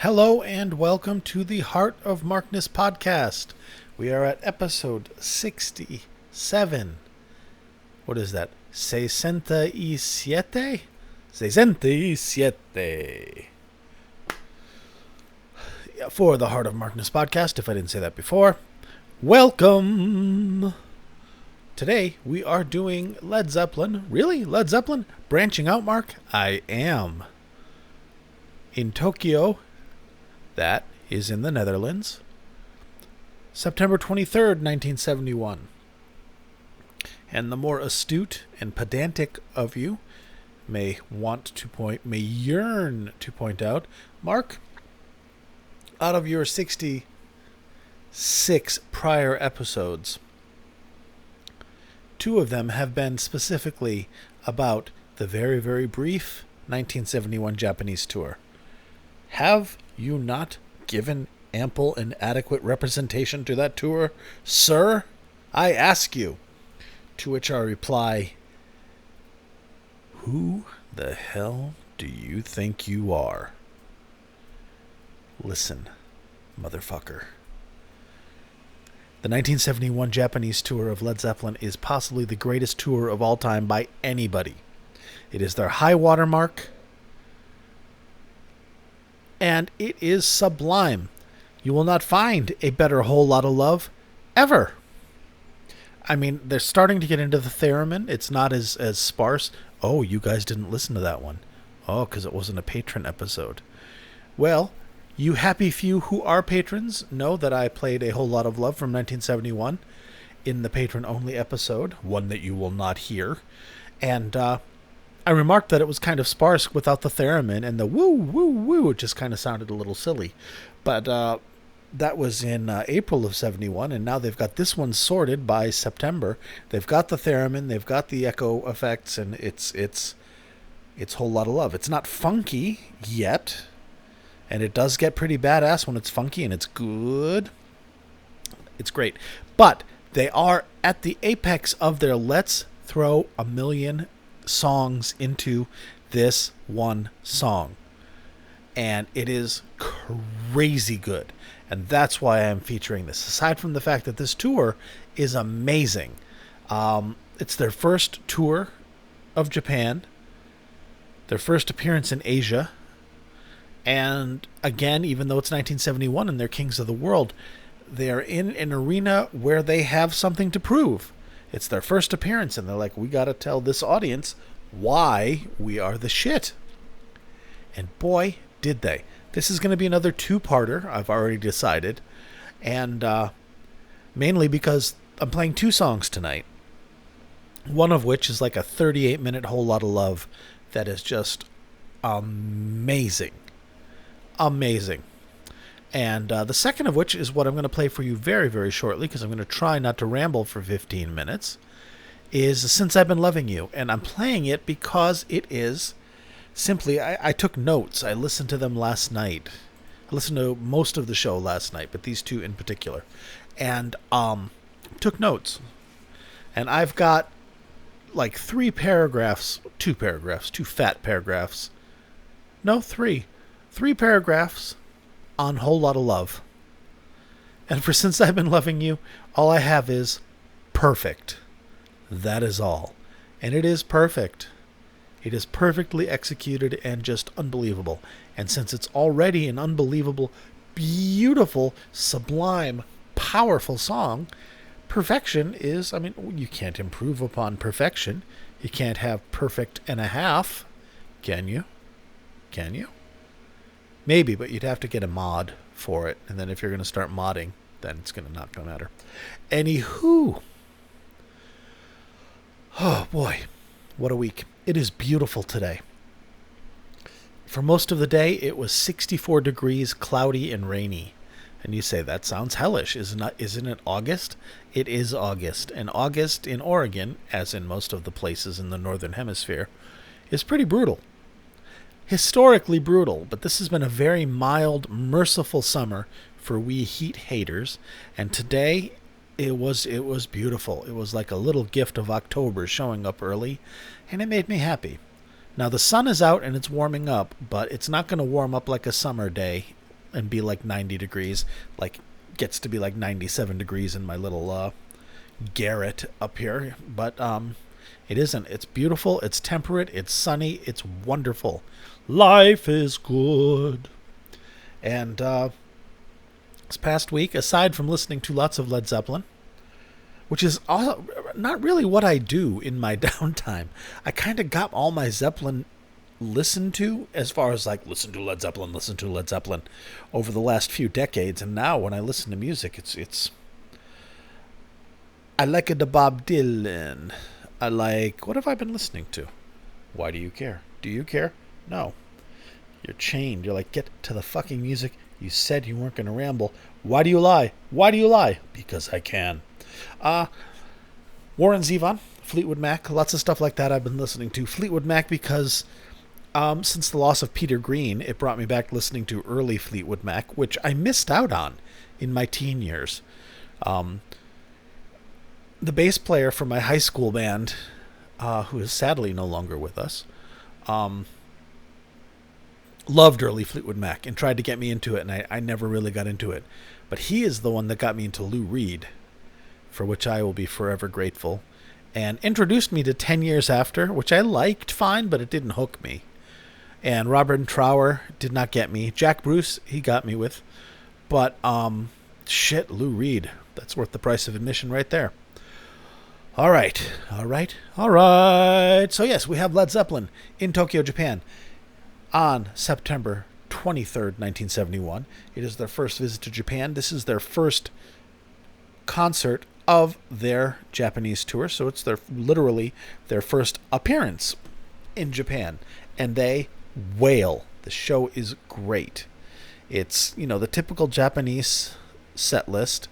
Hello and welcome to the Heart of Markness podcast. We are at episode 67. What is that? 67? 67. For the Heart of Markness podcast, if I didn't say that before, welcome! Today we are doing Led Zeppelin. Really? Led Zeppelin? Branching out, Mark? I am. In Tokyo, that is in the Netherlands, September 23rd, 1971. And the more astute and pedantic of you may yearn to point out, Mark, out of your 66 prior episodes, 2 of them have been specifically about the very, very brief 1971 Japanese tour. Have you not given ample and adequate representation to that tour, sir? I ask you. To which I reply, who the hell do you think you are? Listen, motherfucker. The 1971 Japanese tour of Led Zeppelin is possibly the greatest tour of all time by anybody. It is their high water mark, and it is sublime. You will not find a better Whole Lotta Love ever. I mean, they're starting to get into the theremin. It's not as sparse. Oh, you guys didn't listen to that one. Oh, because it wasn't a patron episode. Well, you happy few who are patrons know that I played a Whole Lot of Love from 1971 in the patron-only episode, one that you will not hear. And I remarked that it was kind of sparse without the theremin, and the woo, woo, woo, it just kind of sounded a little silly. But that was in April of 71, and now they've got this one sorted by September. They've got the theremin, they've got the echo effects, and it's Whole Lot of Love. It's not funky yet, and it does get pretty badass when it's funky, and it's good. It's great. But they are at the apex of their let's throw a million songs into this one song. And it is crazy good. And that's why I'm featuring this. Aside from the fact that this tour is amazing. It's their first tour of Japan. Their first appearance in Asia. And again, even though it's 1971 and they're kings of the world, they're in an arena where they have something to prove. It's their first appearance, and they're like, we got to tell this audience why we are the shit. And boy, did they. This is going to be another 2-parter, I've already decided. And mainly because I'm playing 2 songs tonight. One of which is like a 38-minute Whole Lot of Love that is just amazing. Amazing. And the second of which is what I'm going to play for you very, very shortly, because I'm going to try not to ramble for 15 minutes, is Since I've Been Loving You. And I'm playing it because it is simply, I took notes. I listened to them last night. I listened to most of the show last night, but these 2 in particular. And took notes. And I've got like 2 fat paragraphs. No, 3. 3 paragraphs on Whole Lot of Love. And for Since I've Been Loving You, all I have is perfect. That is all. And it is perfect. It is perfectly executed and just unbelievable. And since it's already an unbelievable, beautiful, sublime, powerful song, perfection is, I mean, you can't improve upon perfection. You can't have perfect and a half. Can you? Can you? Maybe, but you'd have to get a mod for it. And then if you're going to start modding, then it's not going to matter. Anywho. Oh, boy. What a week. It is beautiful today. For most of the day, it was 64 degrees, cloudy, and rainy. And you say, that sounds hellish. Isn't it August? It is August. And August in Oregon, as in most of the places in the Northern Hemisphere, is pretty brutal. Historically brutal, but this has been a very mild, merciful summer for we heat haters. And today, it was beautiful. It was like a little gift of October showing up early, and it made me happy. Now, the sun is out and it's warming up, but it's not going to warm up like a summer day and be like 90 degrees, like gets to be like 97 degrees in my little garret up here, but it isn't. It's beautiful, it's temperate, it's sunny, it's wonderful. Life is good. And this past week, aside from listening to lots of Led Zeppelin, which is also not really what I do in my downtime, I kind of got all my Zeppelin listened to, as far as like listen to Led Zeppelin over the last few decades, and now when I listen to music, it's I like the Bob Dylan. I like, what have I been listening to? Why do you care? Do you care? No. You're chained. You're like, get to the fucking music. You said you weren't going to ramble. Why do you lie? Why do you lie? Because I can. Warren Zevon, Fleetwood Mac, lots of stuff like that I've been listening to. Fleetwood Mac because since the loss of Peter Green, it brought me back listening to early Fleetwood Mac, which I missed out on in my teen years. The bass player for my high school band, who is sadly no longer with us, loved early Fleetwood Mac and tried to get me into it, and I never really got into it. But he is the one that got me into Lou Reed, for which I will be forever grateful, and introduced me to 10 Years After, which I liked fine, but it didn't hook me. And Robert Trower did not get me. Jack Bruce, he got me with. But, Lou Reed. That's worth the price of admission right there. All right. So yes, we have Led Zeppelin in Tokyo, Japan on September 23rd, 1971. It is their first visit to Japan. This is their first concert of their Japanese tour, so it's literally their first appearance in Japan, and they wail. The show is great. It's, the typical Japanese set list.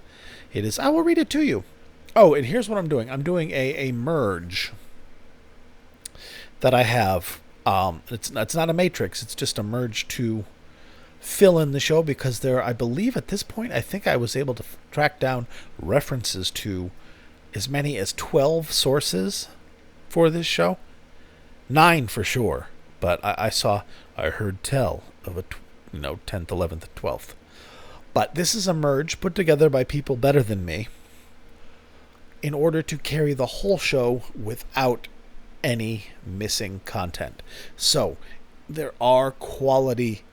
It is, I will read it to you. Oh, and here's what I'm doing. I'm doing a merge that I have. It's not a matrix. It's just a merge to fill in the show, because I believe at this point, I think I was able to track down references to as many as 12 sources for this show. 9 for sure, but I heard tell of a 10th, 11th, 12th. But this is a merge put together by people better than me in order to carry the whole show without any missing content. So there are quality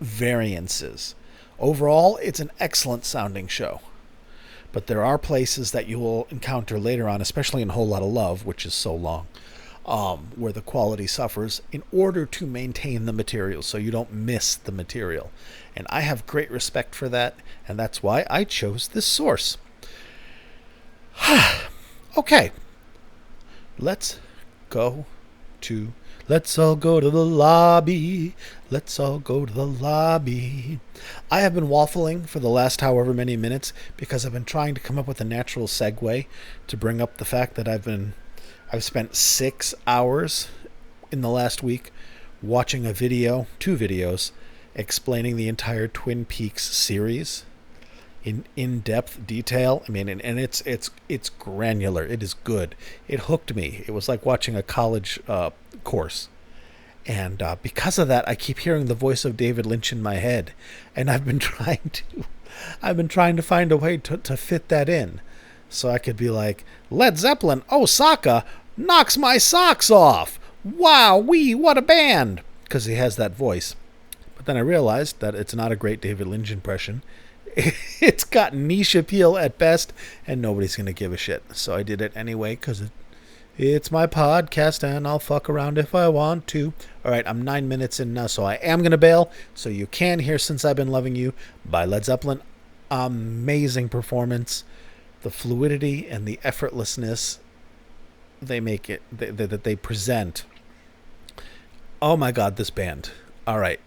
variances. Overall, it's an excellent sounding show. But there are places that you will encounter later on, especially in Whole Lotta Love, which is so long, where the quality suffers in order to maintain the material, so you don't miss the material. And I have great respect for that, and that's why I chose this source. Okay. Let's all go to the lobby. Let's all go to the lobby. I have been waffling for the last however many minutes because I've been trying to come up with a natural segue to bring up the fact that I've spent 6 hours in the last week watching two videos explaining the entire Twin Peaks series in depth detail. I mean, and it's granular. It is good. It hooked me. It was like watching a college course. And because of that, I keep hearing the voice of David Lynch in my head, and I've been trying to find a way to fit that in, so I could be like, Led Zeppelin, Osaka knocks my socks off. Wow, what a band! Because he has that voice. But then I realized that it's not a great David Lynch impression. It's got niche appeal at best, and nobody's going to give a shit. So I did it anyway, because it's my podcast, and I'll fuck around if I want to. All right, I'm 9 minutes in now, so I am going to bail. So you can hear Since I've Been Loving You by Led Zeppelin. Amazing performance. The fluidity and the effortlessness they make it, that they present. Oh my God, this band. All right,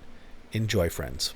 enjoy, friends.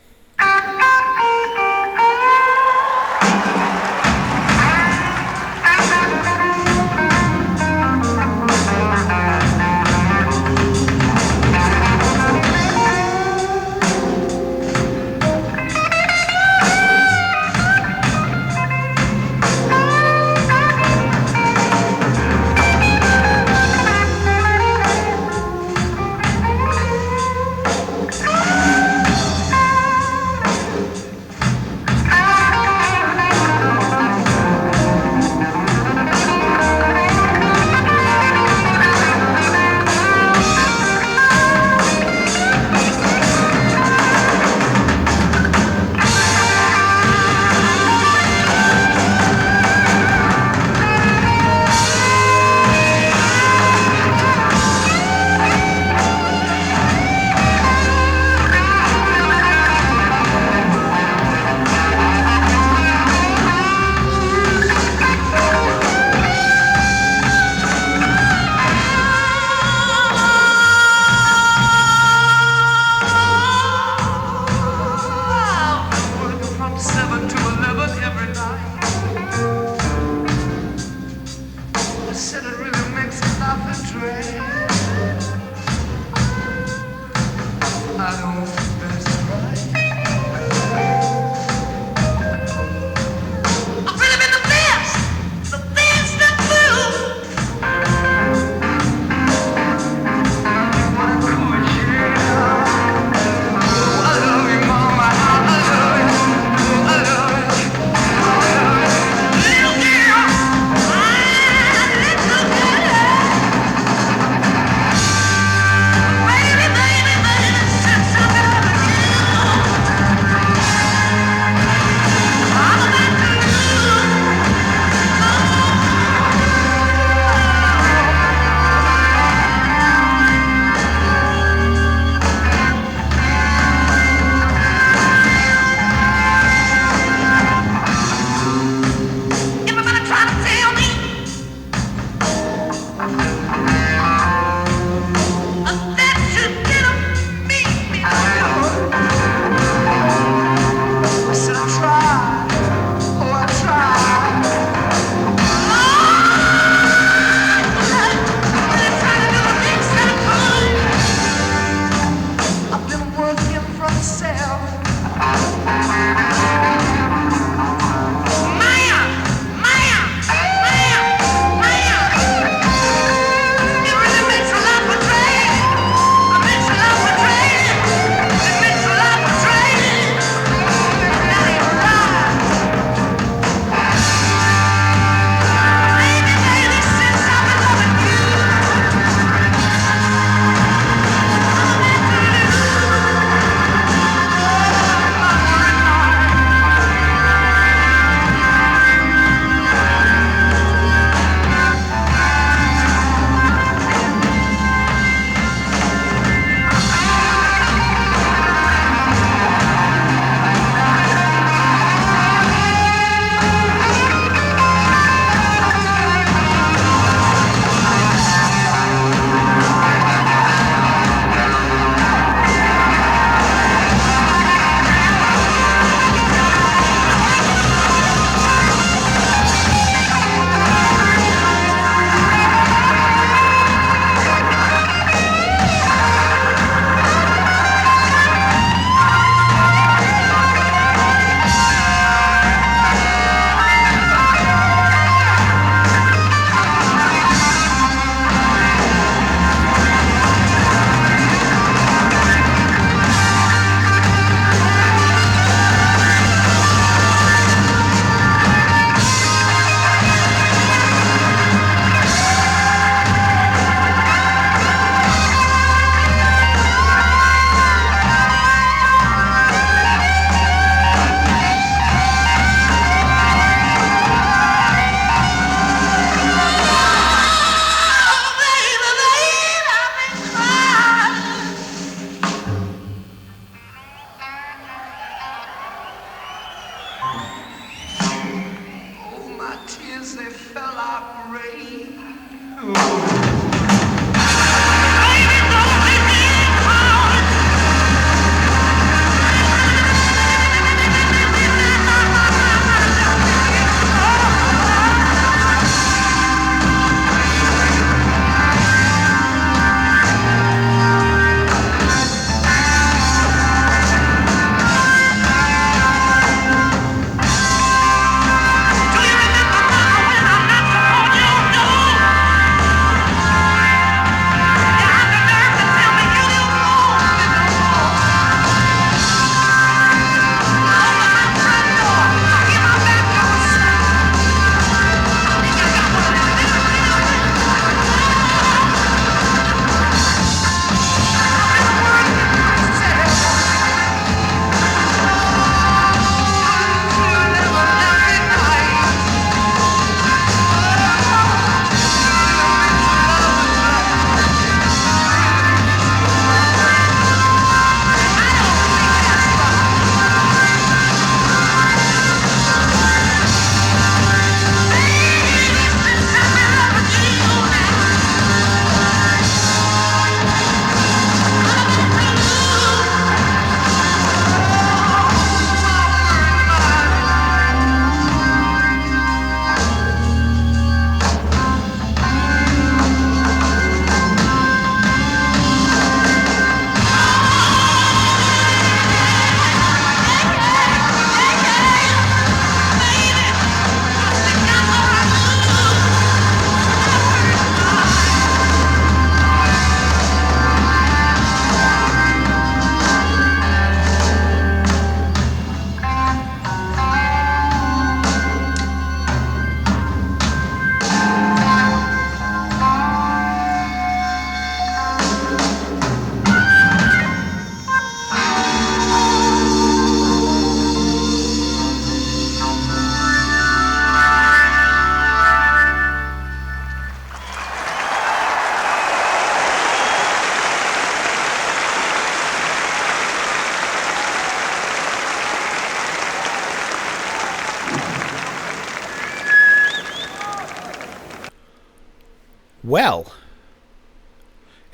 Well,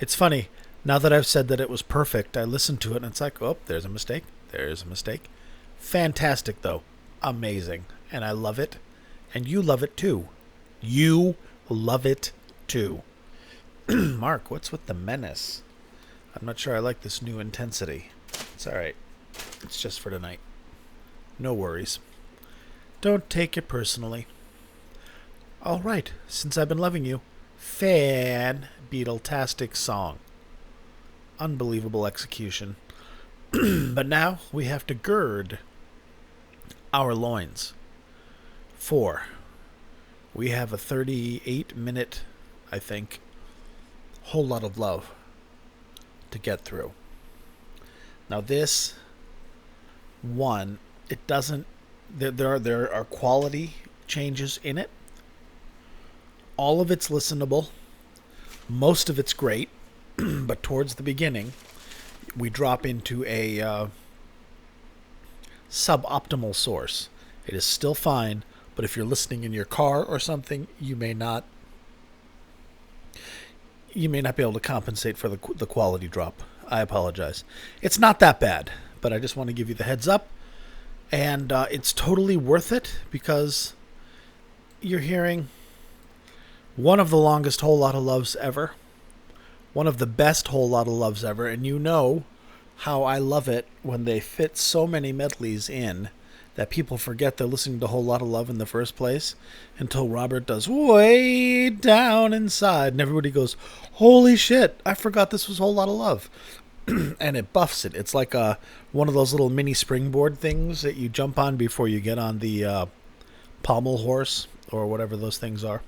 it's funny. Now that I've said that it was perfect, I listened to it and it's like, oh, there's a mistake. There's a mistake. Fantastic, though. Amazing. And I love it. And you love it, too. You love it, too. Mark, what's with the menace? I'm not sure I like this new intensity. It's all right. It's just for tonight. No worries. Don't take it personally. All right, Since I've Been Loving You. Fan Beatle-tastic song. Unbelievable execution. But now we have to gird our loins. We have a 38-minute, I think, Whole Lot of Love to get through. Now this one, it doesn't, there are quality changes in it. All of it's listenable. Most of it's great. But towards the beginning, we drop into a suboptimal source. It is still fine, but if you're listening in your car or something, you may not be able to compensate for the quality drop. I apologize. It's not that bad, but I just want to give you the heads up. And it's totally worth it because you're hearing one of the longest Whole Lotta Loves ever. One of the best Whole Lotta Loves ever. And you know how I love it when they fit so many medleys in that people forget they're listening to Whole Lotta Love in the first place until Robert does Way Down Inside. And everybody goes, holy shit, I forgot this was Whole Lotta Love. And it buffs it. It's like one of those little mini springboard things that you jump on before you get on the pommel horse or whatever those things are.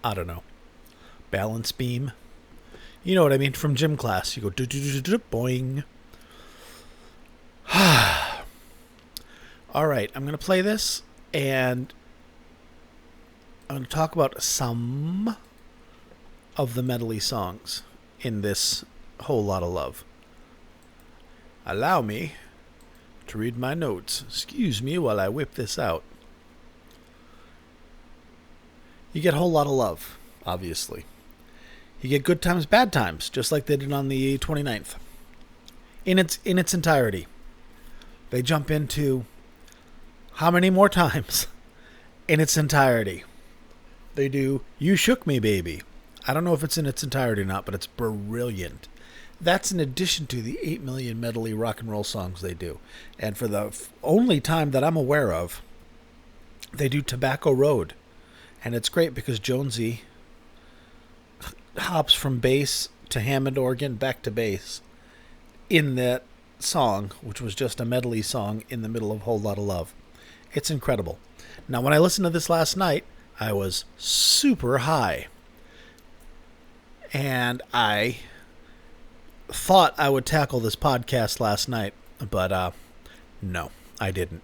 I don't know. Balance beam. You know what I mean? From gym class. You go boing. All right. I'm going to play this and I'm going to talk about some of the medley songs in this Whole Lotta Love. Allow me to read my notes. Excuse me while I whip this out. You get Whole Lotta Love, obviously. You get Good Times, Bad Times, just like they did on the 29th. In its entirety. They jump into how many more times? In its entirety. They do You Shook Me, Baby. I don't know if it's in its entirety or not, but it's brilliant. That's in addition to the 8 million medley rock and roll songs they do. And for the only time that I'm aware of, they do Tobacco Road. And it's great because Jonesy hops from bass to Hammond organ back to bass in that song, which was just a medley song in the middle of Whole Lotta Love. It's incredible. Now, when I listened to this last night, I was super high. And I thought I would tackle this podcast last night, but no, I didn't.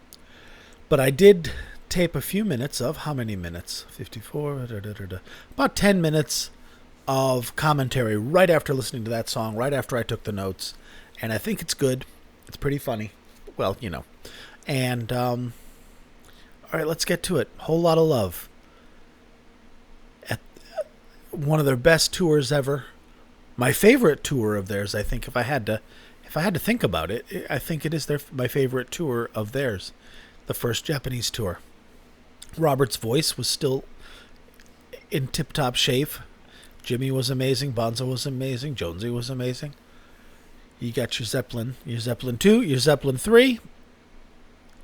But I did tape a few minutes of, how many minutes? 54, about 10 minutes of commentary right after listening to that song, right after I took the notes. And I think it's good. It's pretty funny. Well, you know. And, all right, let's get to it. Whole Lotta Love. At one of their best tours ever. My favorite tour of theirs, I think, if I had to think about it, I think it is my favorite tour of theirs. The first Japanese tour. Robert's voice was still in tip-top shape. Jimmy was amazing. Bonzo was amazing. Jonesy was amazing. You got your Zeppelin 2, your Zeppelin 3.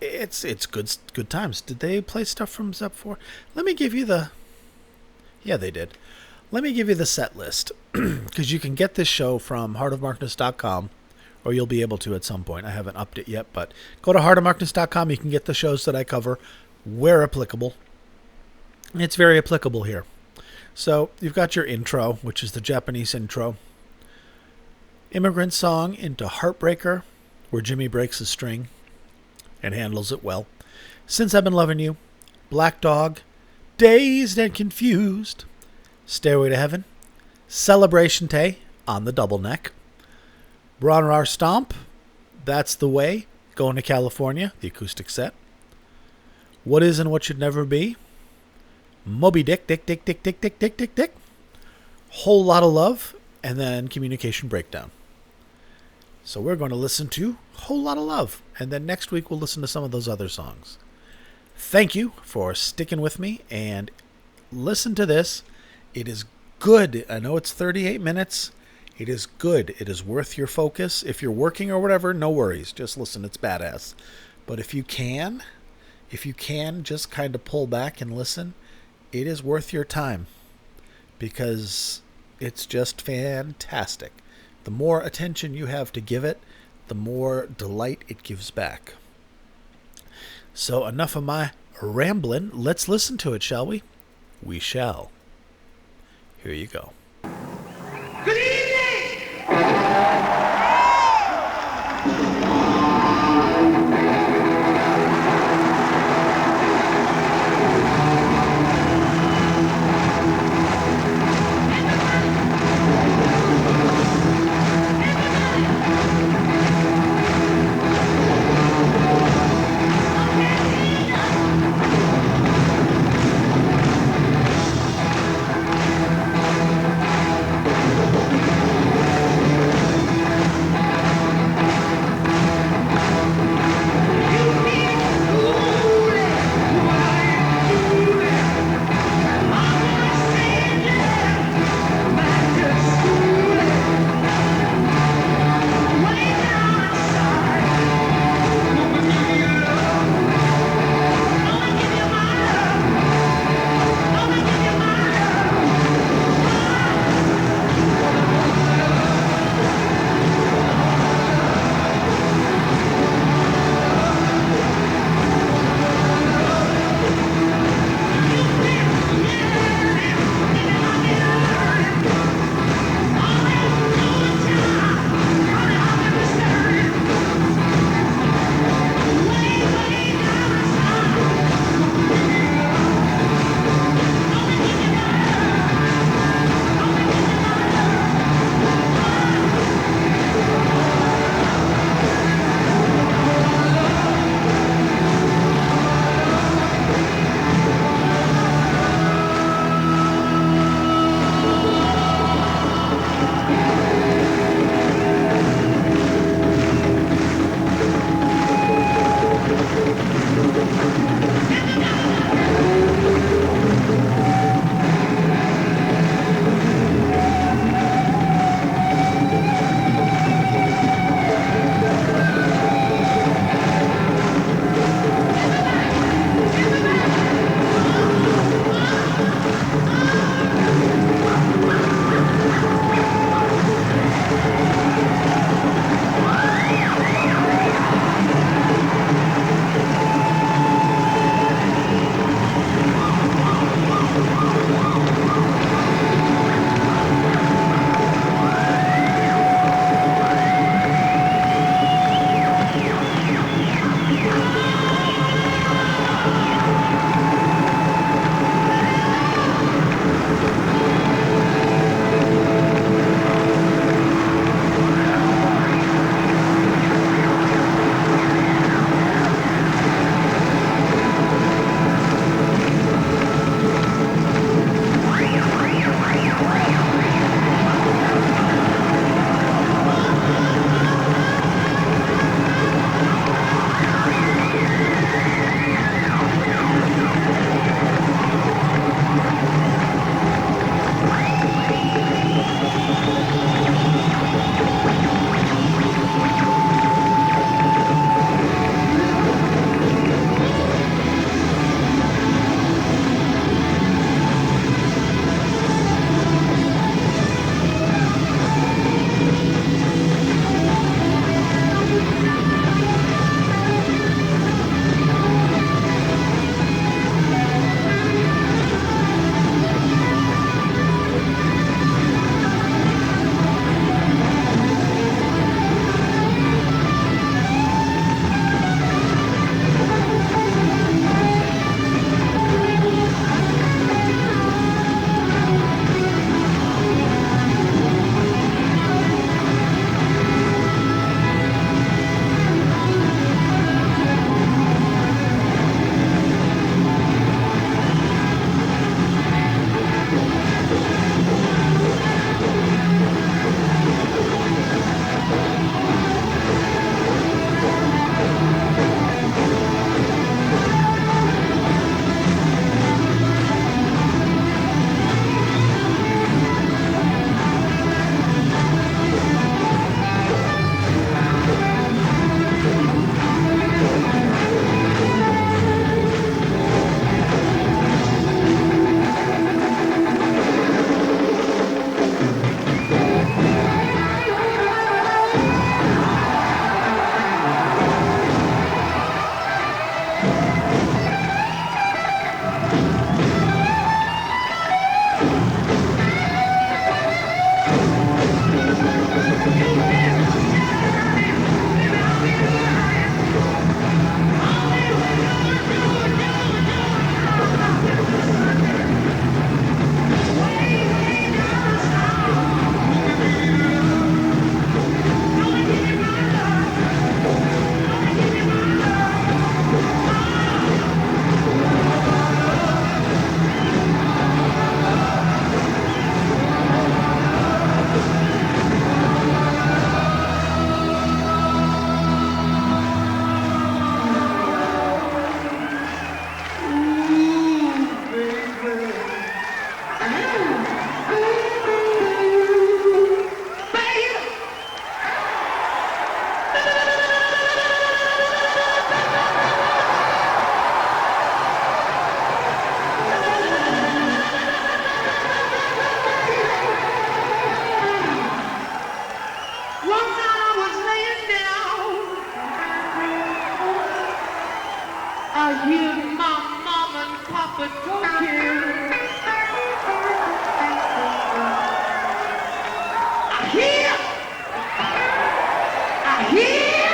It's good times. Did they play stuff from Zepp 4? Let me give you the... Yeah, they did. Let me give you the set list. Because you can get this show from heartofmarkness.com, or you'll be able to at some point. I haven't upped it yet, but go to heartofmarkness.com. You can get the shows that I cover where applicable. It's very applicable here. So you've got your intro, which is the Japanese intro. Immigrant Song into Heartbreaker, where Jimmy breaks a string and handles it well. Since I've Been Loving You, Black Dog, Dazed and Confused, Stairway to Heaven, Celebration Day on the double neck, Bron Rar Stomp, That's the Way, Going to California, the acoustic set, What Is and What Should Never Be, Moby Dick, Dick, Whole Lotta Love, and then Communication Breakdown. So we're going to listen to Whole Lotta Love, and then next week we'll listen to some of those other songs. Thank you for sticking with me, and listen to this. It is good. I know it's 38 minutes. It is good. It is worth your focus. If you're working or whatever, no worries. Just listen. It's badass. But if you can just kind of pull back and listen, it is worth your time because it's just fantastic. The more attention you have to give it, the more delight it gives back. So enough of my rambling. Let's listen to it, shall we? We shall. Here you go. Good evening! hear my mom and papa talking. I hear, I hear,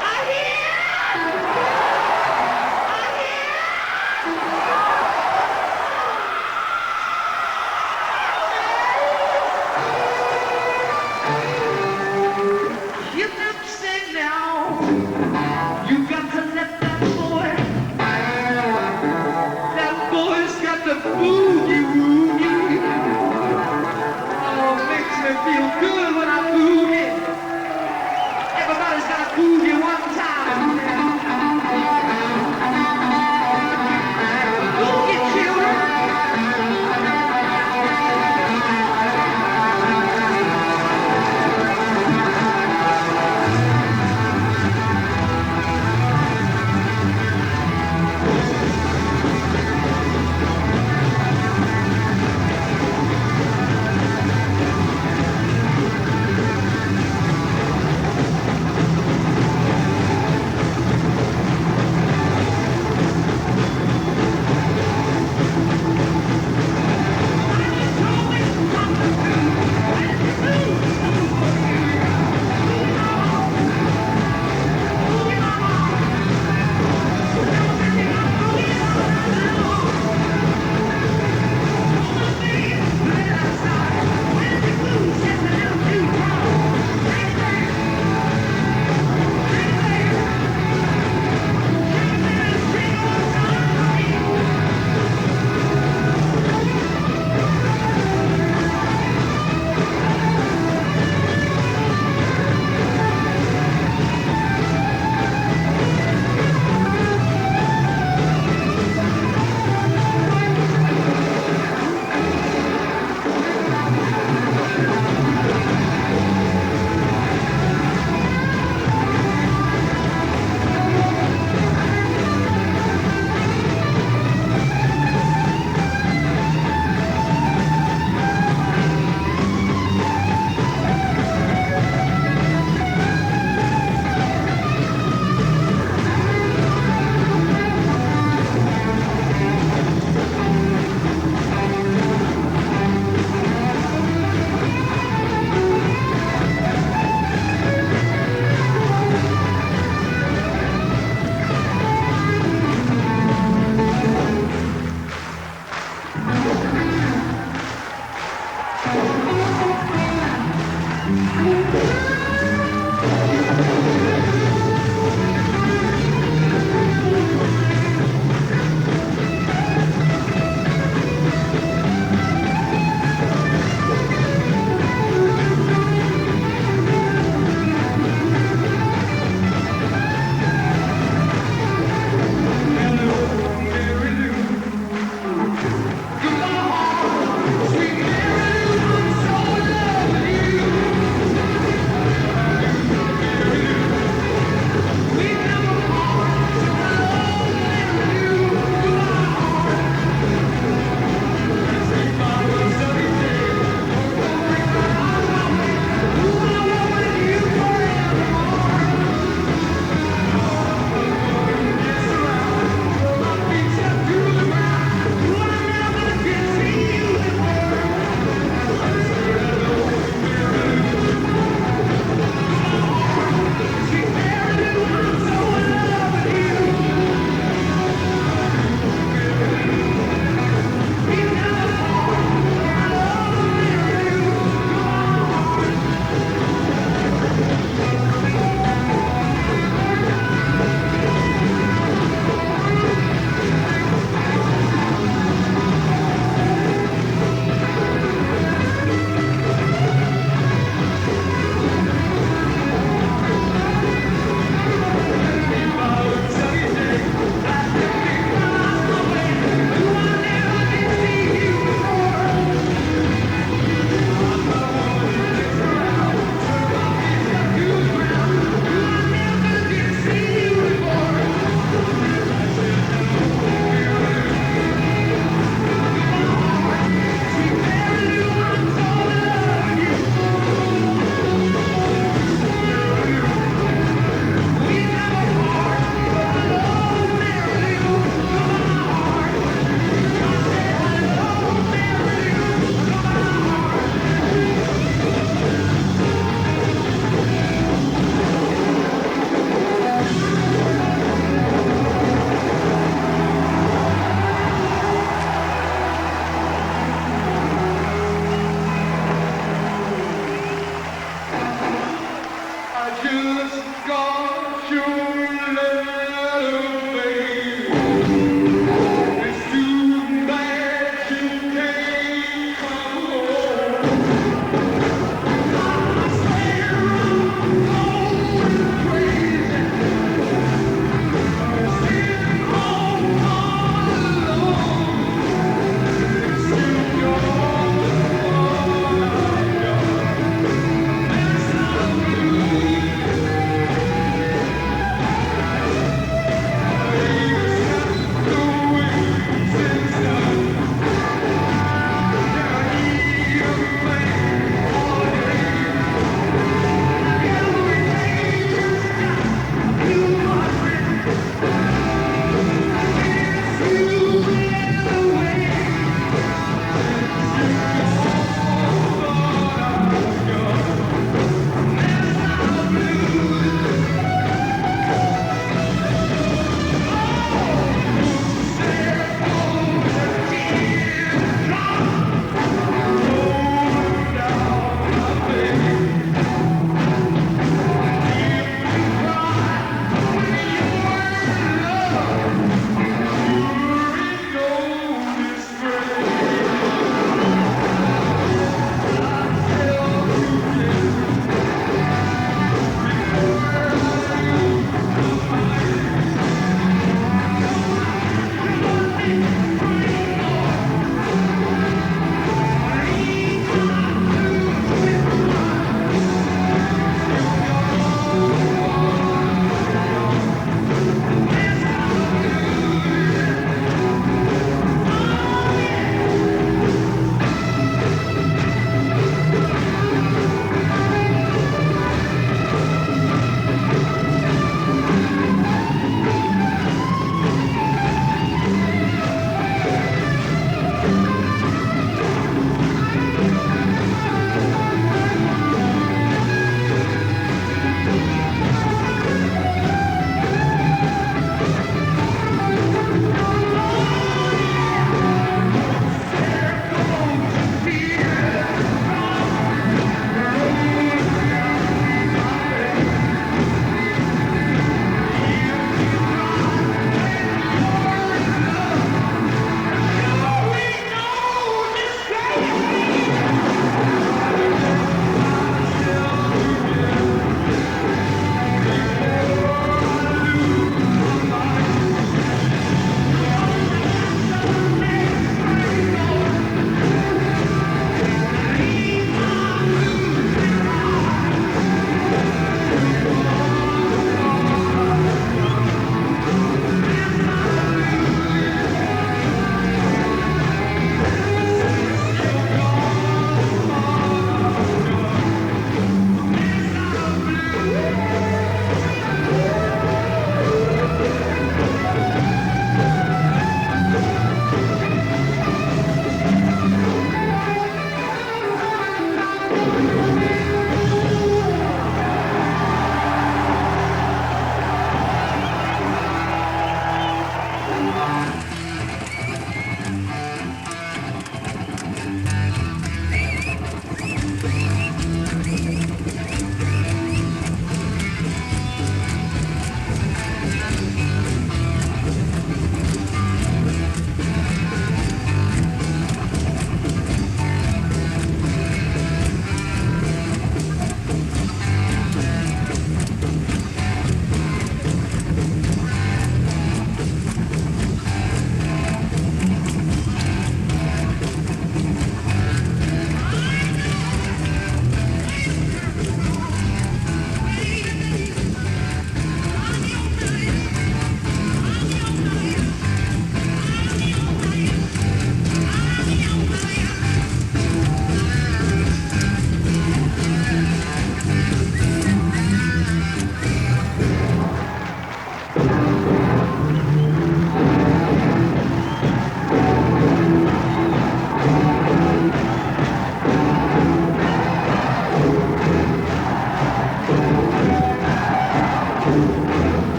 I hear, I hear them say now, you got to let that boy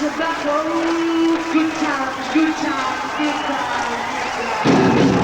tobacco. Good times, good times, good times, good times.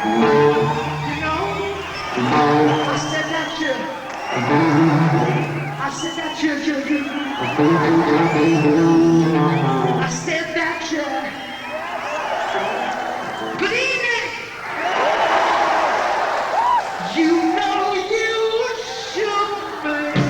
You know, I said that you. I said that you. I said that you. Good evening. You know you should be.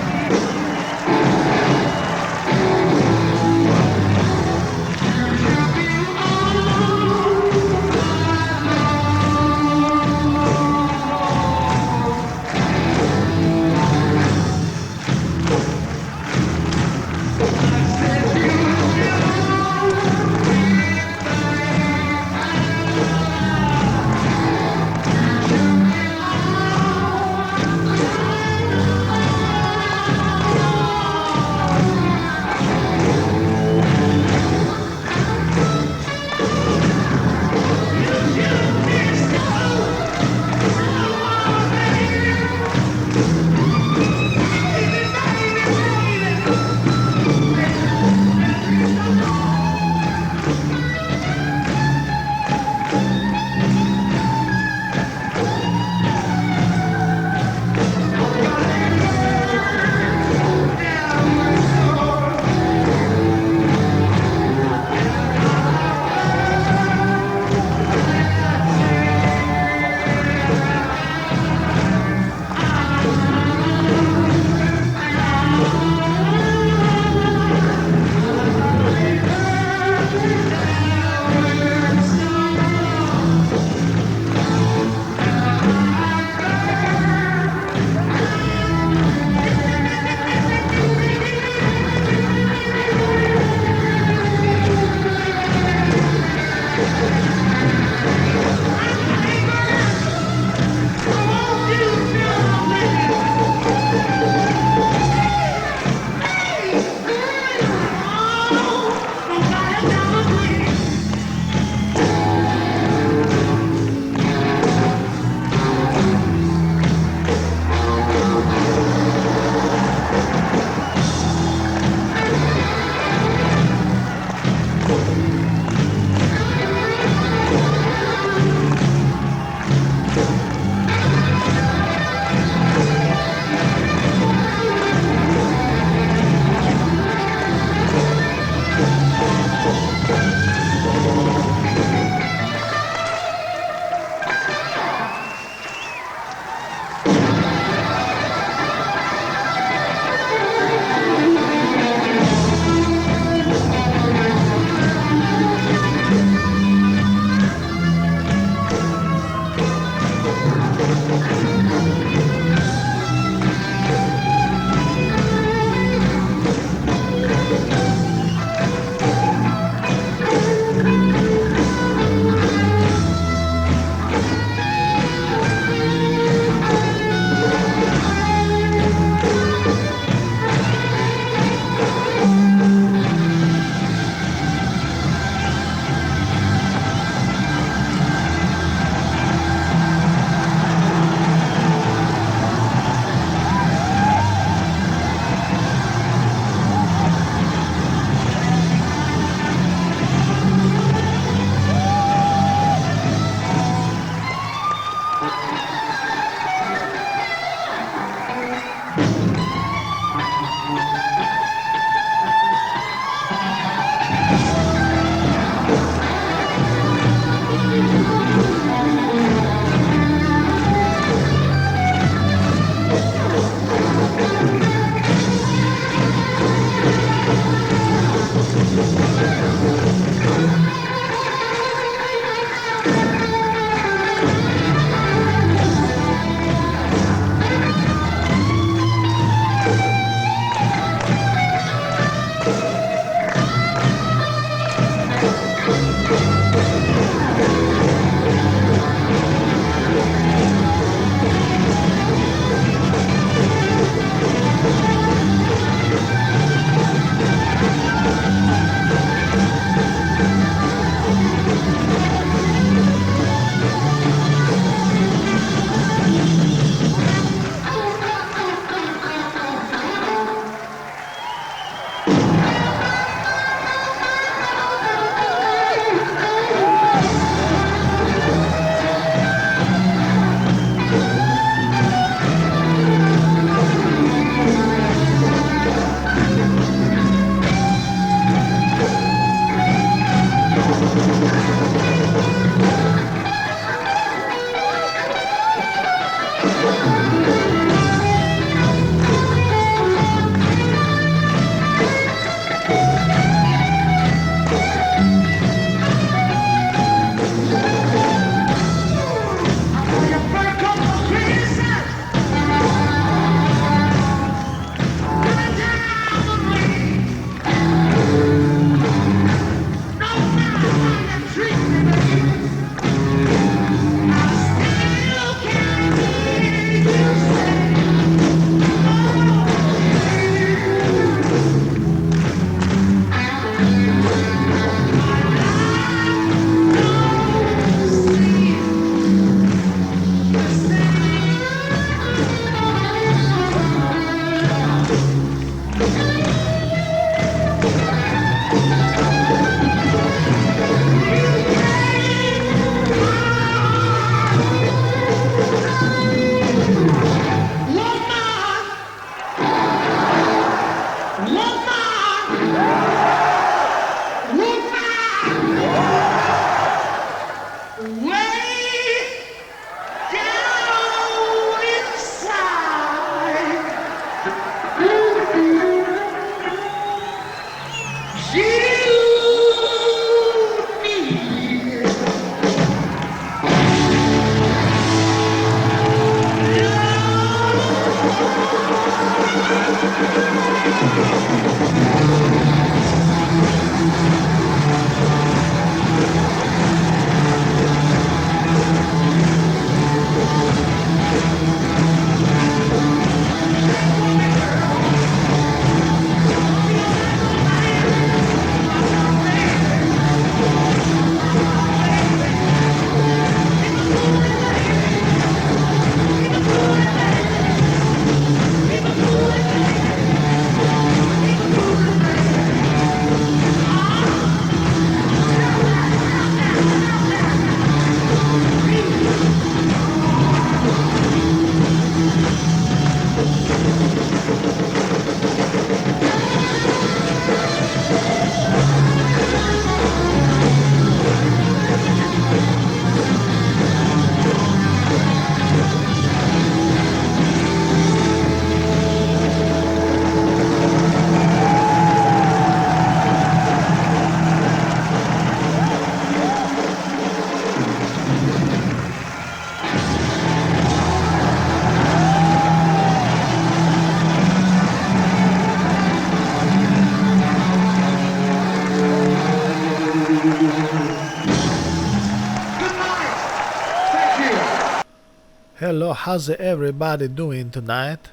Hello, how's everybody doing tonight?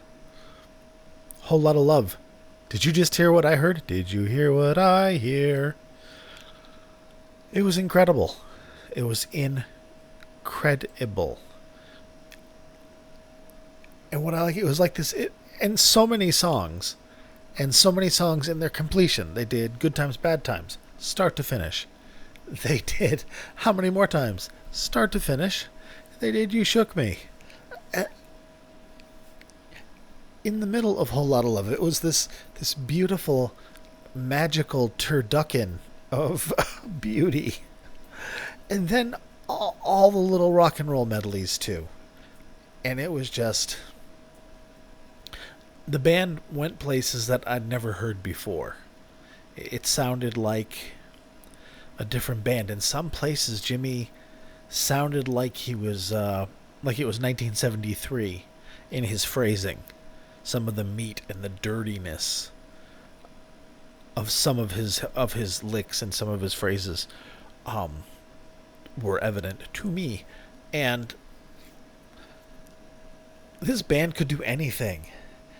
Whole Lotta Love. Did you just hear what I heard? Did you hear what I hear? It was incredible. It was incredible. And what I like, it was like this, and so many songs, and so many songs in their completion. They did Good Times, Bad Times, start to finish. They did how many more times? Start to finish. They did You Shook Me. In the middle of Whole Lotta Love, it was this beautiful, magical turducken of beauty. And then all the little rock and roll medleys, too. And it was just... The band went places that I'd never heard before. It sounded like a different band. In some places, Jimmy sounded like it was 1973 in his phrasing. Some of the meat and the dirtiness of some of his licks and some of his phrases were evident to me. And this band could do anything.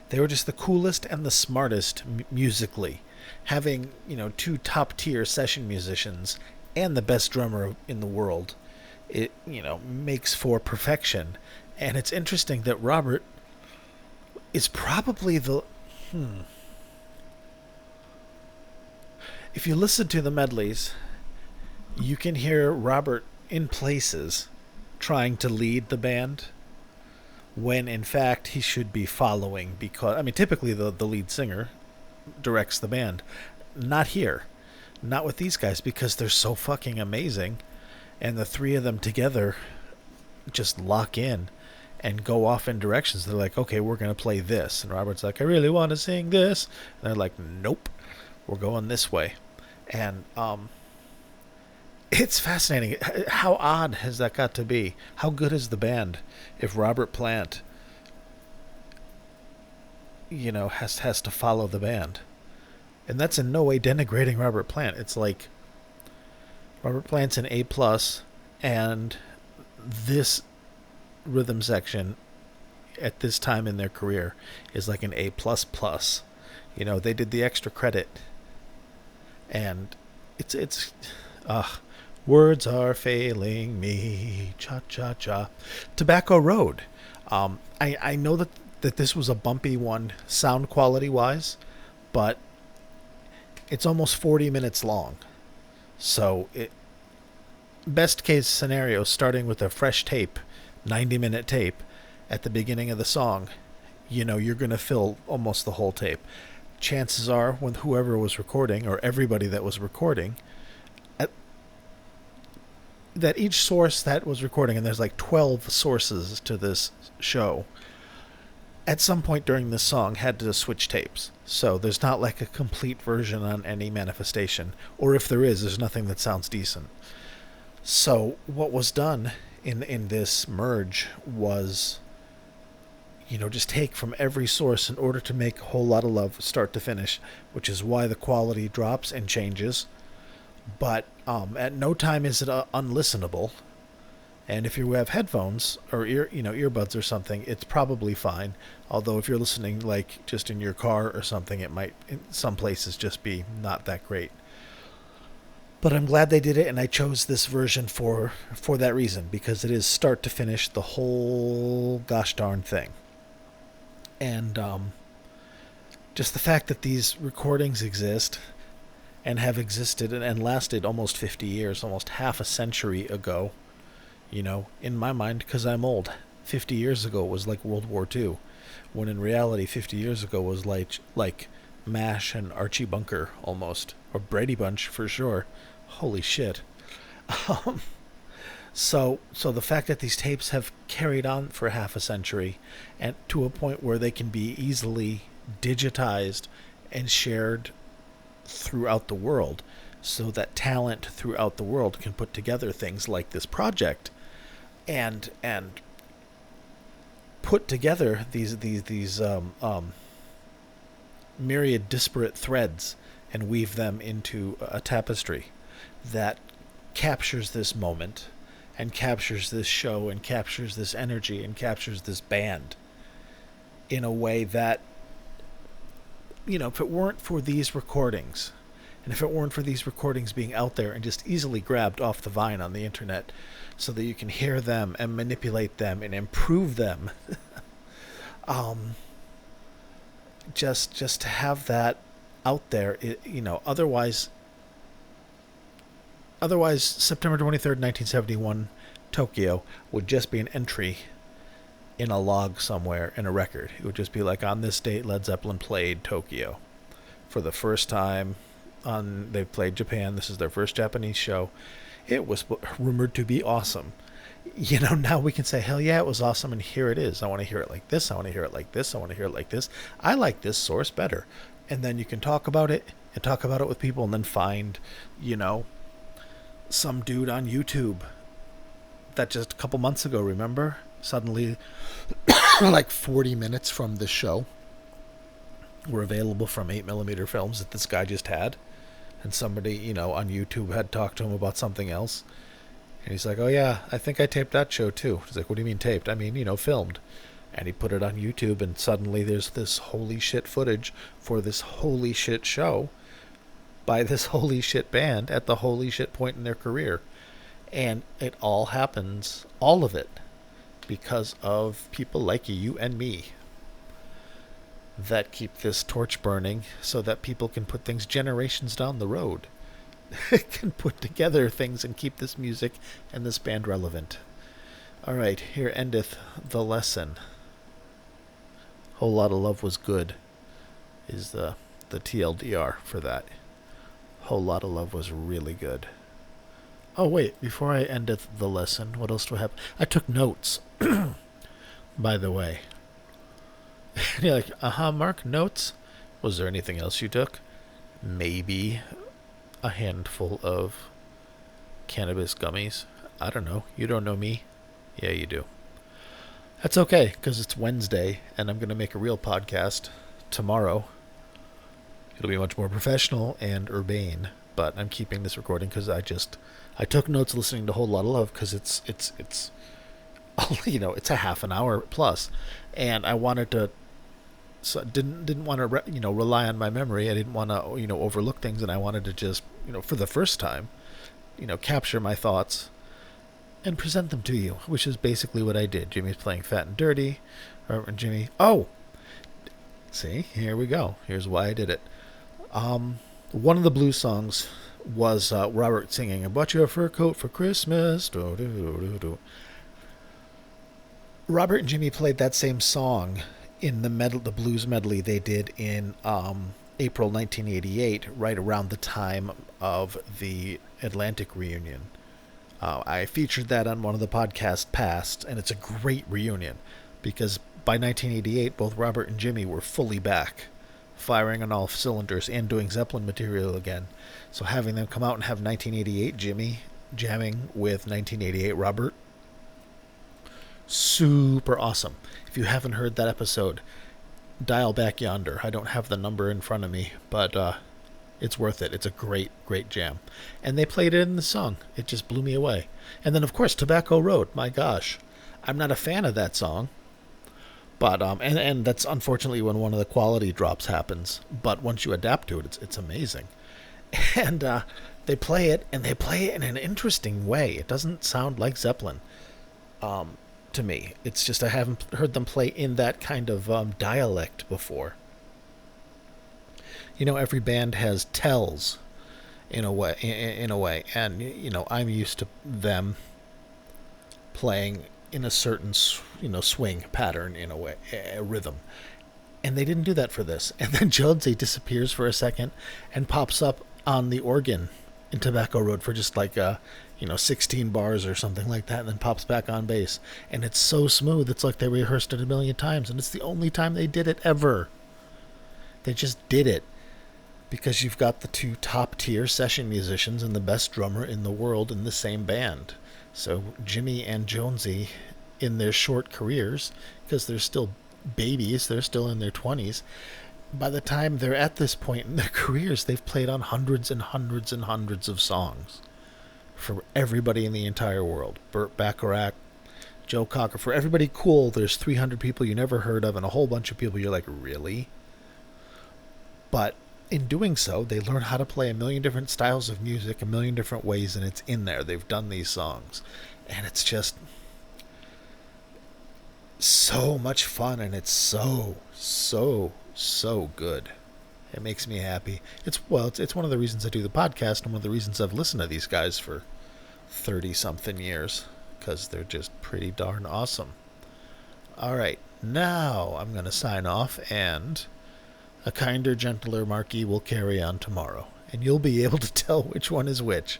They were just the coolest and the smartest musically. Having, two top-tier session musicians and the best drummer in the world, it, makes for perfection. And it's interesting that Robert is probably the... If you listen to the medleys, you can hear Robert in places trying to lead the band, when in fact he should be following, because typically the lead singer directs the band. Not here. Not with these guys, because they're so fucking amazing, and the three of them together just lock in and go off in directions. They're like, okay, we're going to play this, and Robert's like, I really want to sing this, and they're like, nope, we're going this way. And it's fascinating. How odd has that got to be? How good is the band if Robert Plant, has to follow the band? And that's in no way denigrating Robert Plant. It's like Robert Plant's an A+, and this rhythm section at this time in their career is like an A++. They did the extra credit, and it's words are failing me, cha-cha-cha. Tobacco Road. I know that this was a bumpy one sound quality-wise, but it's almost 40 minutes long. So, best case scenario, starting with a fresh tape, 90-minute tape, at the beginning of the song, you're going to fill almost the whole tape. Chances are, when whoever was recording, or everybody that was recording, that each source that was recording, and there's like 12 sources to this show, at some point during this song had to switch tapes. So there's not like a complete version on any manifestation, or if there is, there's nothing that sounds decent. So what was done in this merge was, just take from every source in order to make a Whole Lotta Love start to finish, which is why the quality drops and changes. But at no time is it unlistenable. And if you have headphones or earbuds or something, it's probably fine. Although if you're listening like just in your car or something, it might in some places just be not that great. But I'm glad they did it, and I chose this version for that reason, because it is start to finish the whole gosh darn thing. And just the fact that these recordings exist and have existed and lasted almost 50 years, almost half a century ago, in my mind, because I'm old, 50 years ago was like World War II, when in reality 50 years ago was like MASH and Archie Bunker almost, or Brady Bunch for sure. Holy shit. So the fact that these tapes have carried on for half a century, and to a point where they can be easily digitized and shared throughout the world, so that talent throughout the world can put together things like this project and put together these myriad disparate threads and weave them into a tapestry that captures this moment and captures this show and captures this energy and captures this band in a way that, if it weren't for these recordings, and if it weren't for these recordings being out there and just easily grabbed off the vine on the internet so that you can hear them and manipulate them and improve them, just to have that out there, otherwise September 23rd, 1971, Tokyo would just be an entry in a log somewhere in a record. It would just be like, on this date, Led Zeppelin played Tokyo for the first time. They played Japan. This is their first Japanese show. It was rumored to be awesome. Now we can say, hell yeah, it was awesome, and here it is. I want to hear it like this. I want to hear it like this. I want to hear it like this. I like this source better. And then you can talk about it and talk about it with people, and then find, some dude on YouTube that just a couple months ago, remember? Suddenly, like 40 minutes from the show were available from 8mm films that this guy just had. And somebody, on YouTube had talked to him about something else. And he's like, oh yeah, I think I taped that show too. He's like, what do you mean taped? I mean, filmed. And he put it on YouTube, and suddenly there's this holy shit footage for this holy shit show by this holy shit band at the holy shit point in their career. And it all happens, all of it, because of people like you and me that keep this torch burning so that people can put things generations down the road. Can put together things and keep this music and this band relevant. Alright, here endeth the lesson. Whole Lotta Love was good is the TLDR for that. Whole Lotta Love was really good. Oh wait, before I endeth the lesson, what else do I have? I took notes, by the way. And you're like, Mark, notes? Was there anything else you took? Maybe a handful of cannabis gummies. I don't know. You don't know me? Yeah, you do. That's okay, because it's Wednesday, and I'm going to make a real podcast tomorrow. It'll be much more professional and urbane, but I'm keeping this recording because I took notes listening to Whole Lotta Love, because it's it's a half an hour plus, and I wanted to. So I didn't want to rely on my memory. I didn't want to overlook things, and I wanted to just for the first time capture my thoughts and present them to you, which is basically what I did. Jimmy's playing Fat and Dirty, or Jimmy. Oh, see, here we go. Here's why I did it. One of the blues songs was Robert singing, "I bought you a fur coat for Christmas." Do, do, do, do. Robert and Jimmy played that same song in the blues medley they did in April 1988, right around the time of the Atlantic reunion. I featured that on one of the podcasts past, and it's a great reunion because by 1988, both Robert and Jimmy were fully back, firing on all cylinders and doing Zeppelin material again. So having them come out and have 1988 Jimmy jamming with 1988 Robert, super awesome. If you haven't heard that episode, dial back yonder. I don't have the number in front of me, but it's worth it. It's a great, great jam. And they played it in the song. It just blew me away. And then, of course, Tobacco Road. My gosh. I'm not a fan of that song. But and that's unfortunately when one of the quality drops happens. But once you adapt to it, it's amazing. And they play it, and they play it in an interesting way. It doesn't sound like Zeppelin. To me, it's just I haven't heard them play in that kind of dialect before. Every band has tells in a way, and I'm used to them playing in a certain swing pattern, in a way, a rhythm, and they didn't do that for this. And then Jonesy disappears for a second and pops up on the organ in Tobacco Road for just 16 bars or something like that, and then pops back on bass. And it's so smooth, it's like they rehearsed it a million times, and it's the only time they did it ever. They just did it. Because you've got the two top-tier session musicians and the best drummer in the world in the same band. So Jimmy and Jonesy, in their short careers, because they're still babies, they're still in their 20s, by the time they're at this point in their careers, they've played on hundreds and hundreds and hundreds of songs for everybody in the entire world. Burt Bacharach, Joe Cocker, for everybody cool, there's 300 people you never heard of and a whole bunch of people you're like, really? But in doing so, they learn how to play a million different styles of music, a million different ways, and it's in there. They've done these songs. And it's just so much fun, and it's so good. It makes me happy. It's one of the reasons I do the podcast, and one of the reasons I've listened to these guys for 30-something years, because they're just pretty darn awesome. All right, now I'm going to sign off, and a kinder, gentler Marquis will carry on tomorrow, and you'll be able to tell which one is which.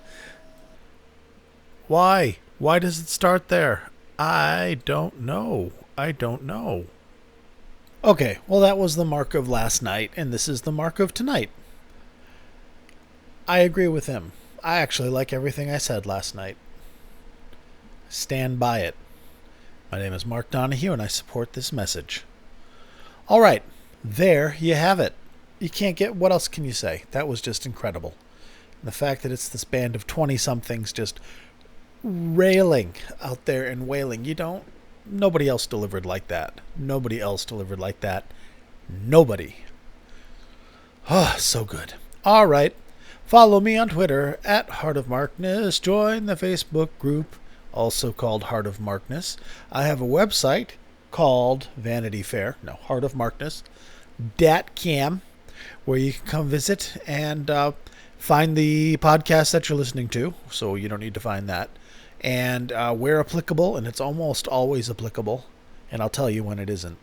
Why? Why does it start there? I don't know. Okay, well, that was the mark of last night, and this is the mark of tonight. I agree with him. I actually like everything I said last night. Stand by it. My name is Mark Donahue, and I support this message. All right. There you have it. You can't get... What else can you say? That was just incredible. And the fact that it's this band of 20-somethings just railing out there and wailing. Nobody else delivered like that. Nobody. Oh, so good. All right. Follow me on Twitter at Heart of Markness. Join the Facebook group, also called Heart of Markness. I have a website called Heart of Markness. .cam, where you can come visit and find the podcast that you're listening to, so you don't need to find that. And where applicable, and it's almost always applicable, and I'll tell you when it isn't,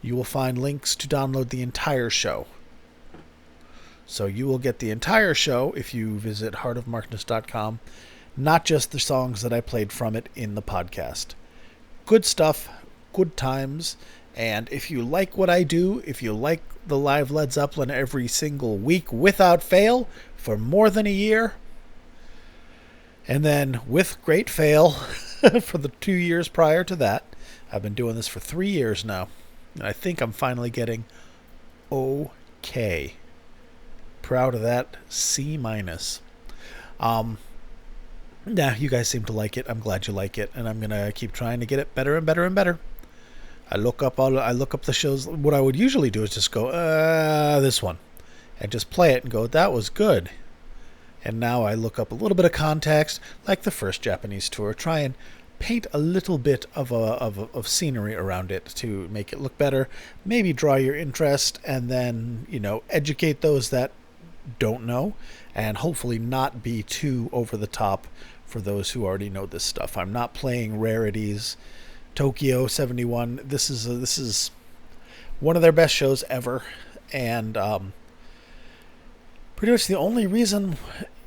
you will find links to download the entire show. So you will get the entire show if you visit heartofmarkness.com, not just the songs that I played from it in the podcast. Good stuff, good times. And if you like what I do, if you like the live Led Zeppelin every single week without fail for more than a year, and then with great fail for the 2 years prior to that, I've been doing this for 3 years now, and I think I'm finally getting okay. Proud of that. C-. Yeah, you guys seem to like it. I'm glad you like it, and I'm gonna keep trying to get it better and better and better. I look up the shows. What I would usually do is just go, this one, and just play it and go, that was good. And now I look up a little bit of context, like the first Japanese tour, try and paint a little bit of scenery around it to make it look better, maybe draw your interest, and then, educate those that don't know, and hopefully not be too over the top for those who already know this stuff. I'm not playing rarities. Tokyo 71. This is one of their best shows ever, and pretty much the only reason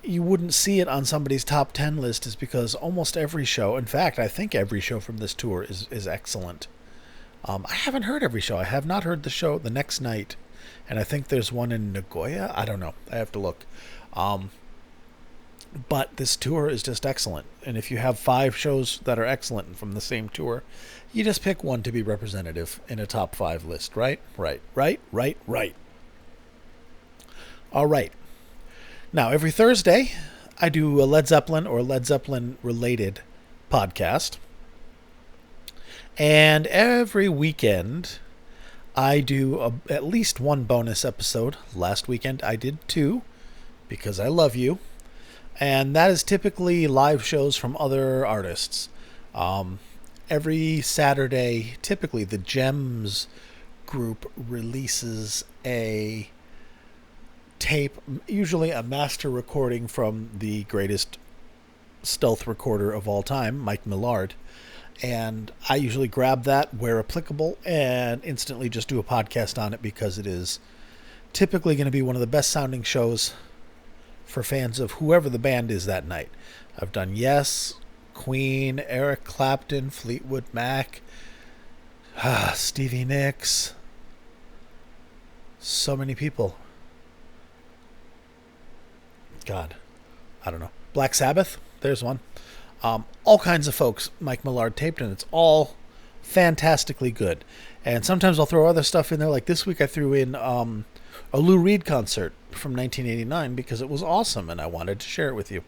you wouldn't see it on somebody's top 10 list is because almost every show, in fact, I think every show from this tour is excellent. I haven't heard every show. I have not heard the show the next night, and I think there's one in Nagoya. I don't know. I have to look. But this tour is just excellent. And if you have 5 shows that are excellent from the same tour, you just pick one to be representative in a top 5 list, right? Right. All right. Now, every Thursday, I do a Led Zeppelin or Led Zeppelin-related podcast. And every weekend, I do at least one bonus episode. Last weekend, I did 2, because I love you. And that is typically live shows from other artists. Every Saturday, typically the Gems group releases a tape, usually a master recording from the greatest stealth recorder of all time, Mike Millard. And I usually grab that where applicable and instantly just do a podcast on it, because it is typically going to be one of the best sounding shows for fans of whoever the band is that night. I've done Yes, Queen, Eric Clapton, Fleetwood Mac, Stevie Nicks. So many people. God, I don't know. Black Sabbath, there's one. All kinds of folks Mike Millard taped, and it's all fantastically good. And sometimes I'll throw other stuff in there. Like this week I threw in a Lou Reed concert from 1989 because it was awesome and I wanted to share it with you.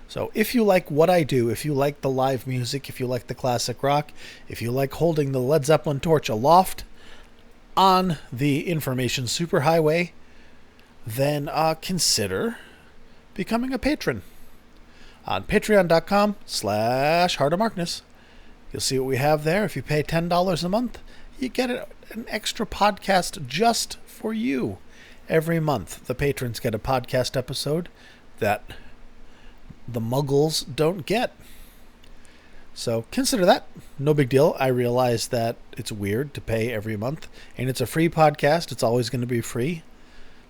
So if you like what I do, if you like the live music, if you like the classic rock, if you like holding the Led Zeppelin torch aloft on the information superhighway, then consider becoming a patron on patreon.com/heartofmarkness. You'll see what we have there. If you pay $10 a month, you get an extra podcast just for you. Every month, the patrons get a podcast episode that the muggles don't get. So consider that. No big deal. I realize that it's weird to pay every month, and it's a free podcast. It's always going to be free.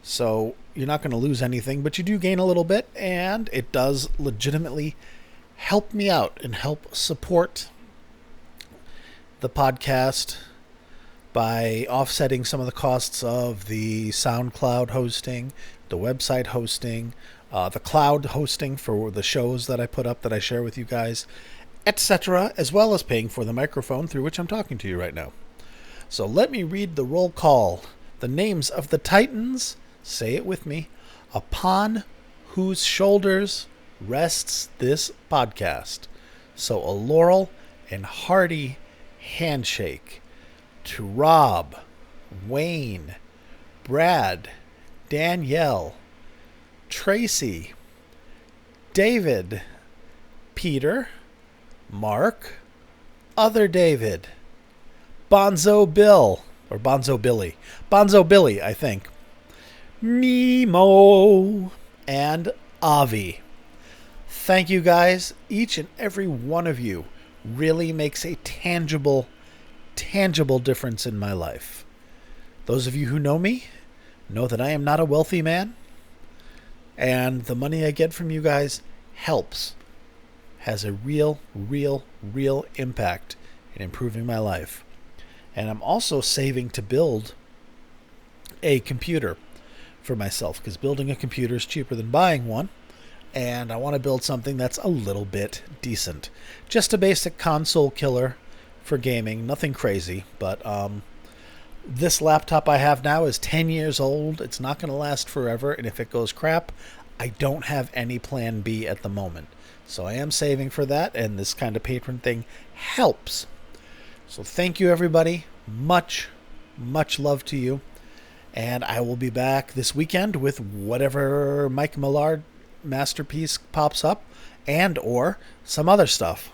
So you're not going to lose anything, but you do gain a little bit, and it does legitimately help me out and help support the podcast by offsetting some of the costs of the SoundCloud hosting, the website hosting, the cloud hosting for the shows that I put up that I share with you guys, etc., as well as paying for the microphone through which I'm talking to you right now. So let me read the roll call. The names of the Titans, say it with me, upon whose shoulders rests this podcast. So a laurel and hearty handshake to Rob, Wayne, Brad, Danielle, Tracy, David, Peter, Mark, Other David, Bonzo Bill, or Bonzo Billy. Bonzo Billy, I think. Nemo, and Avi. Thank you guys. Each and every one of you really makes a tangible difference in my life. Those of you who know me know that I am not a wealthy man, and the money I get from you guys helps, has a real impact in improving my life. And I'm also saving to build a computer for myself, because building a computer is cheaper than buying one, and I want to build something that's a little bit decent. Just a basic console killer for gaming, nothing crazy, but this laptop I have now is 10 years old. It's not going to last forever, and if it goes crap, I don't have any plan B at the moment. So I am saving for that, and this kind of patron thing helps. So thank you, everybody. Much love to you. And I will be back this weekend with whatever Mike Millard masterpiece pops up, and or some other stuff.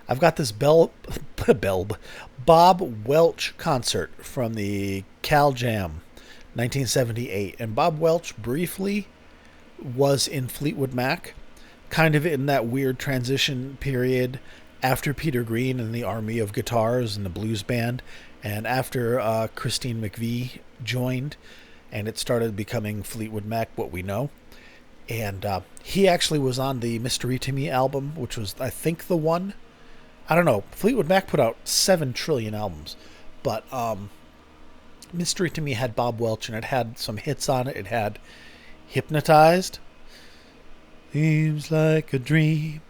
I've got this Bob Welch concert from the Cal Jam 1978. And Bob Welch briefly was in Fleetwood Mac, kind of in that weird transition period after Peter Green and the Army of Guitars and the blues band, and after Christine McVie joined, and it started becoming Fleetwood Mac, what we know. And he actually was on the Mystery to Me album, which was, I think, the one. I don't know. Fleetwood Mac put out 7 trillion albums, but Mystery to Me had Bob Welch, and it had some hits on it. It had Hypnotized. Seems like a dream.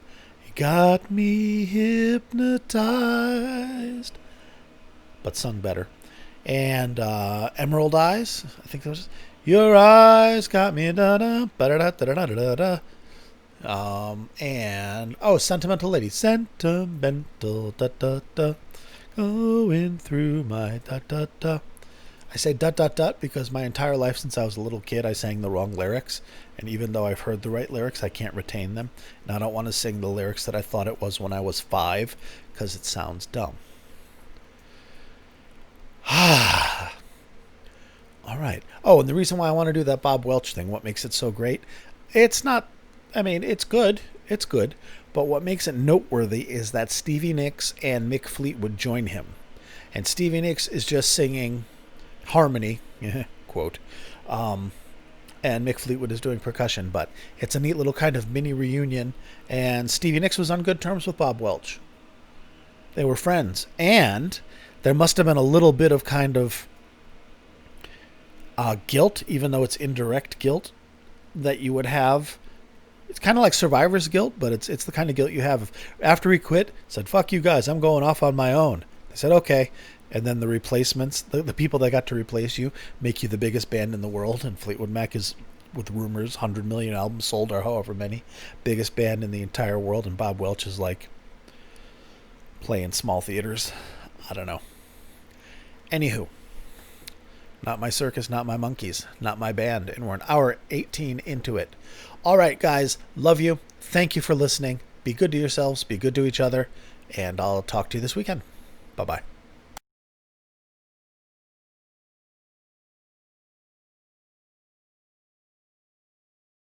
You got me hypnotized. But sung better. And Emerald Eyes. I think that was Your Eyes Got Me da-da, ba-da-da-da-da-da-da. And Sentimental Lady. Sentimental da-da-da. Going through my da-da-da. I say dot because my entire life since I was a little kid I sang the wrong lyrics, and even though I've heard the right lyrics I can't retain them, and I don't want to sing the lyrics that I thought it was when I was 5 because it sounds dumb. All right. Oh, and the reason why I want to do that Bob Welch thing, what makes it so great, it's not, I mean, it's good, but what makes it noteworthy is that Stevie Nicks and Mick Fleetwood join him, and Stevie Nicks is just singing harmony, quote, and Mick Fleetwood is doing percussion, but it's a neat little kind of mini reunion, and Stevie Nicks was on good terms with Bob Welch. They were friends, and there must have been a little bit of kind of guilt, even though it's indirect guilt, that you would have. It's kind of like survivor's guilt, but it's the kind of guilt you have. After he quit, said, fuck you guys, I'm going off on my own. They said, okay. And then the replacements, the people that got to replace you, make you the biggest band in the world, and Fleetwood Mac is with rumors, 100 million albums sold or however many. Biggest band in the entire world, and Bob Welch is like playing small theaters. I don't know. Anywho, not my circus, not my monkeys, not my band, and we're an hour 18 into it. All right, guys, love you. Thank you for listening. Be good to yourselves, be good to each other, and I'll talk to you this weekend. Bye-bye.